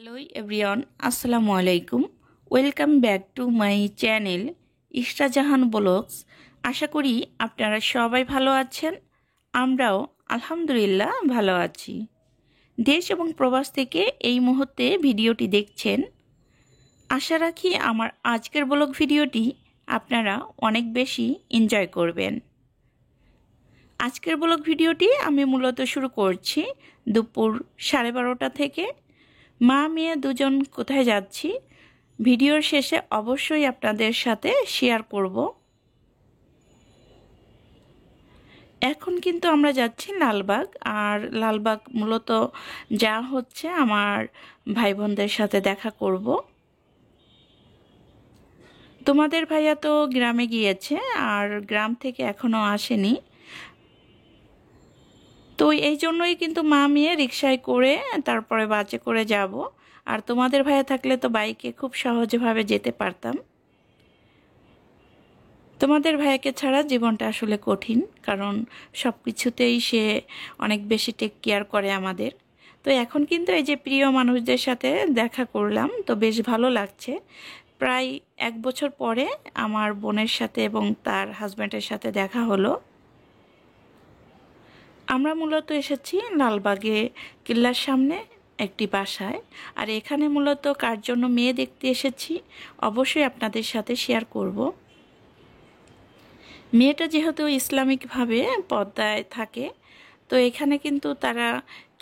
Hello everyone, আসসালামু আলাইকুম। Welcome back to my channel Ishra Jahan vlogs. আশা করি আপনারা সবাই ভালো আছেন। আমরাও আলহামদুলিল্লাহ ভালো আছি। দেশ এবং প্রবাস থেকে এই মুহূর্তে ভিডিওটি দেখছেন। আশা রাখি আমার আজকের ব্লগ ভিডিওটি আপনারা অনেক বেশি এনজয় করবেন। আজকের ব্লগ ভিডিওটি আমি মূলত শুরু করছি দুপুর 12:30 থেকে। মা মেয়ে দুজন কোথায় যাচ্ছি ভিডিওর শেষে অবশ্যই আপনাদের সাথে শেয়ার করব। এখন কিন্তু আমরা যাচ্ছি লালবাগ। আর লালবাগ মূলত যা হচ্ছে আমার ভাই বোনদের সাথে দেখা করব। তোমাদের ভাইয়া তো গ্রামে গিয়েছে আর গ্রাম থেকে এখনো আসেনি, তো এই জন্যই কিন্তু মা মেয়ে রিকশায় করে তারপরে বাসে করে যাব। আর তোমাদের ভাইয়া থাকলে তো বাইকে খুব সহজভাবে যেতে পারতাম। তোমাদের ভাইয়াকে ছাড়া জীবনটা আসলে কঠিন, কারণ সব কিছুতেই সে অনেক বেশি টেক কেয়ার করে আমাদের। তো এখন কিন্তু এই যে প্রিয় মানুষদের সাথে দেখা করলাম, তো বেশ ভালো লাগছে। প্রায় 1 বছর পরে আমার বোনের সাথে এবং তার হাজব্যান্ডের সাথে দেখা হলো। আমরা মূলত এসেছি লালবাগে কিল্লার সামনে একটি বাসায়। আর এখানে মূলত কার জন্য মেয়ে দেখতে এসেছি অবশ্যই আপনাদের সাথে শেয়ার করব। মেয়েটা যেহেতু ইসলামিকভাবে পর্দায় থাকে, তো এখানে কিন্তু তারা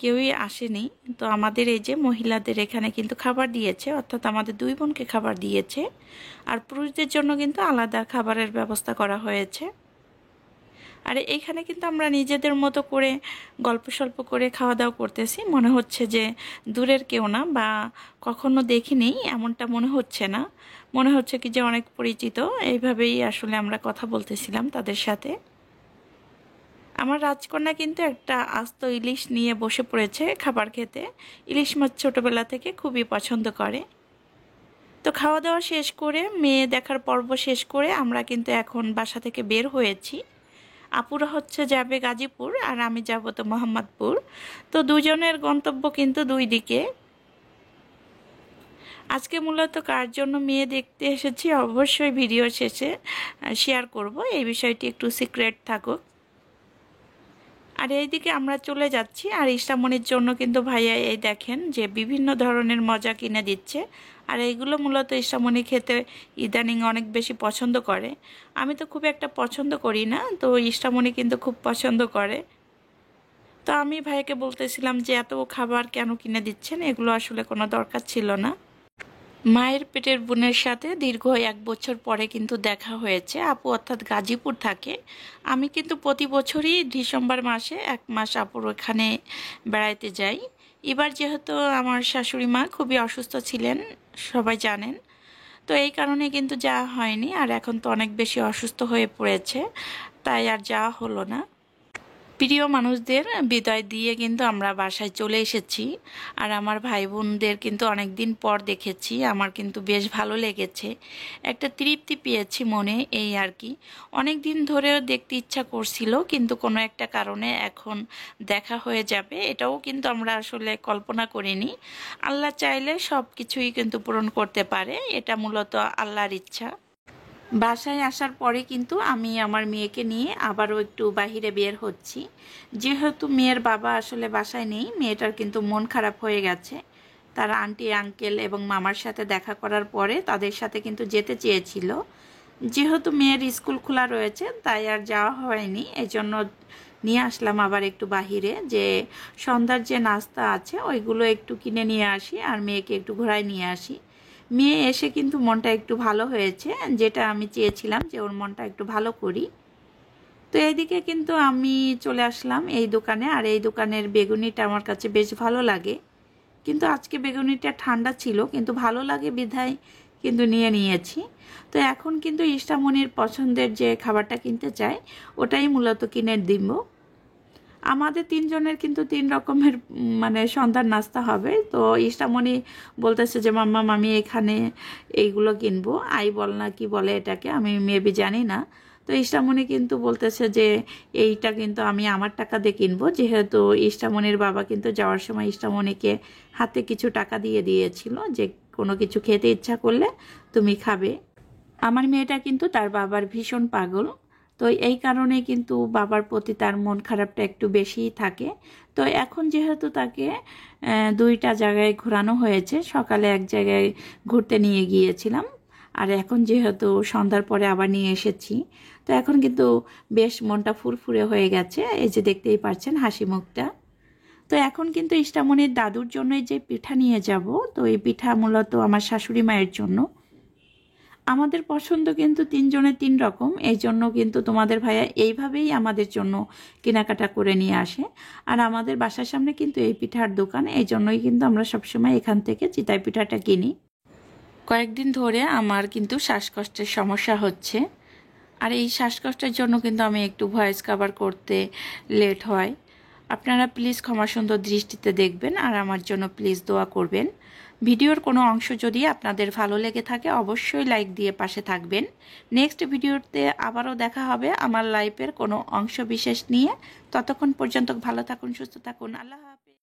কেউই আসেনি। তো আমাদের এই যে মহিলাদের এখানে কিন্তু খাবার দিয়েছে, অর্থাৎ আমাদের 2 বোনকে খাবার দিয়েছে। আর পুরুষদের জন্য কিন্তু আলাদা খাবারের ব্যবস্থা করা হয়েছে। আর এইখানে কিন্তু আমরা নিজেদের মতো করে গল্প সল্প করে খাওয়া দাওয়া করতেছি। মনে হচ্ছে যে দূরের কেউ না, বা কখনো দেখিনি এমনটা মনে হচ্ছে না। মনে হচ্ছে কি যে অনেক পরিচিত। এইভাবেই আসলে আমরা কথা বলতেছিলাম তাদের সাথে। আমার রাজকন্যা কিন্তু একটা আস্ত ইলিশ নিয়ে বসে পড়েছে খাবার খেতে। ইলিশ মাছ ছোটোবেলা থেকে খুবই পছন্দ করে। তো খাওয়া দাওয়া শেষ করে মেয়ে দেখার পর্ব শেষ করে আমরা কিন্তু এখন বাসা থেকে বের হয়েছি। আপুরা হচ্ছে যাবে গাজীপুর আর আমি যাব তো মোহাম্মদপুর। তো দুজনের গন্তব্য কিন্তু 2 দিকে। আজকে মূলত কার জন্য মেয়ে দেখতে এসেছি অবশ্যই ভিডিও শেষে শেয়ার করব, এই বিষয়টি একটু সিক্রেট থাকুক। আর এইদিকে আমরা চলে যাচ্ছি। আর ইসলামনির জন্য কিন্তু ভাইয়া এই দেখেন যে বিভিন্ন ধরনের মজা কিনে দিচ্ছে। আর এইগুলো মূলত ইসলামনি খেতে ইদানিং অনেক বেশি পছন্দ করে। আমি তো খুব একটা পছন্দ করি না, তো ইসলামনি কিন্তু খুব পছন্দ করে। তো আমি ভাইকে বলতেছিলাম যে এত খাবার কেন কিনে দিচ্ছেন, এগুলো আসলে কোনো দরকার ছিল না। মায়ের পেটের বোনের সাথে দীর্ঘ 1 বছর পরে কিন্তু দেখা হয়েছে। আপু অর্থাৎ গাজীপুর থাকে। আমি কিন্তু প্রতি বছরই ডিসেম্বর মাসে 1 মাস আপুর ওখানে বেড়াইতে যাই। এবার যেহেতু আমার শাশুড়ি মা খুবই অসুস্থ ছিলেন, সবাই জানেন, তো এই কারণে কিন্তু যাওয়া হয়নি। আর এখন তো অনেক বেশি অসুস্থ হয়ে পড়েছে, তাই আর যাওয়া হলো না। প্রিয় মানুষদের বিদায় দিয়ে কিন্তু আমরা বাসায় চলে এসেছি। আর আমার ভাই বোনদের কিন্তু অনেক দিন পর দেখেছি, আমার কিন্তু বেশ ভালো লেগেছে। একটা তৃপ্তি পেয়েছি মনে, এই আর কি। অনেক দিন ধরেও দেখতে ইচ্ছা করছিল, কিন্তু কোনো একটা কারণে এখন দেখা হয়ে যাবে, এটাও কিন্তু আমরা আসলে কল্পনা করিনি। আল্লাহ চাইলে সব কিছুই কিন্তু পূরণ করতে পারে, এটা মূলত আল্লাহর ইচ্ছা। বাসায় আসার পরে কিন্তু আমি আমার মেয়েকে নিয়ে আবারও একটু বাহিরে বের হচ্ছি। যেহেতু মেয়ের বাবা আসলে বাসায় নেই, মেয়েটার কিন্তু মন খারাপ হয়ে গেছে। তার আন্টি আঙ্কেল এবং মামার সাথে দেখা করার পরে তাদের সাথে কিন্তু যেতে চেয়েছিল। যেহেতু মেয়ের স্কুল খোলা রয়েছে তাই আর যাওয়া হয়নি, এই জন্য নিয়ে আসলাম আবার একটু বাহিরে, যে সন্ধ্যার যে নাস্তা আছে ওইগুলো একটু কিনে নিয়ে আসি আর মেয়েকে একটু ঘোরায় নিয়ে আসি। মেয়ে এসে কিন্তু মনটা একটু ভালো হয়েছে, যেটা আমি চেয়েছিলাম যে ওর মনটা একটু ভালো করি। তো এইদিকে কিন্তু আমি চলে আসলাম এই দোকানে। আর এই দোকানের বেগুনিটা আমার কাছে বেশ ভালো লাগে, কিন্তু আজকে বেগুনিটা ঠান্ডা ছিল, কিন্তু ভালো লাগে বিধায় কিন্তু নিয়েছি। তো এখন কিন্তু ইষ্টামনির পছন্দের যে খাবারটা কিনতে চাই ওটাই মূলত কিনে দিব। আমাদের 3 জনের কিন্তু 3 রকমের মানে সন্ধ্যার নাস্তা হবে। তো ইষ্টামনি বলতেছে যে মাম্মা আমি এখানে এইগুলো কিনবো, আই বল না কি বলে এটাকে, আমি মেবি জানি না। তো ইষ্টামণি কিন্তু বলতেছে যে এইটা কিন্তু আমি আমার টাকা দিয়ে কিনবো, যেহেতু ইষ্টামণির বাবা কিন্তু যাওয়ার সময় ইষ্টামণিকে হাতে কিছু টাকা দিয়ে দিয়েছিল যে কোনো কিছু খেতে ইচ্ছা করলে তুমি খাবে। আমার মেয়েটা কিন্তু তার বাবার ভীষণ পাগল, তো এই কারণে কিন্তু বাবার প্রতি তার মন খারাপটা একটু বেশিই থাকে। তো এখন যেহেতু তাকে দুইটা জায়গায় ঘোরানো হয়েছে, সকালে এক জায়গায় ঘুরতে নিয়ে গিয়েছিলাম, আর এখন যেহেতু সন্ধ্যার পরে আবার নিয়ে এসেছি, তো এখন কিন্তু বেশ মনটা ফুরফুরে হয়ে গেছে। এই যে দেখতেই পাচ্ছেন হাসি মুখটা। তো এখন কিন্তু ইষ্টামণির দাদুর জন্য যে পিঠা নিয়ে যাব, তো এই পিঠা মূলত আমার শাশুড়ি মায়ের জন্য। আমাদের পছন্দ কিন্তু তিনজনের তিন রকম, এই জন্য কিন্তু তোমাদের ভাইয়া এইভাবেই আমাদের জন্য কেনাকাটা করে নিয়ে আসে। আর আমাদের বাসার সামনে কিন্তু এই পিঠার দোকান, এই জন্যই কিন্তু আমরা সবসময় এখান থেকে চিতই পিঠাটা কিনি। কয়েকদিন ধরে আমার কিন্তু শ্বাসকষ্টের সমস্যা হচ্ছে, আর এই শ্বাসকষ্টের জন্য কিন্তু আমি একটু ভয়েস কভার করতে লেট হয়। আপনারা প্লিজ ক্ষমা সুন্দর দৃষ্টিতে দেখবেন, আর আমার জন্য প্লিজ দোয়া করবেন। ভিডিওর কোনো অংশ যদি আপনাদের ভালো লেগে থাকে অবশ্যই লাইক দিয়ে পাশে থাকবেন। নেক্সট ভিডিওতে আবারও দেখা হবে আমার লাইফের কোনো অংশ বিশেষ নিয়ে। ততক্ষণ পর্যন্ত ভালো থাকুন, সুস্থ থাকুন, আল্লাহ হাফেজ।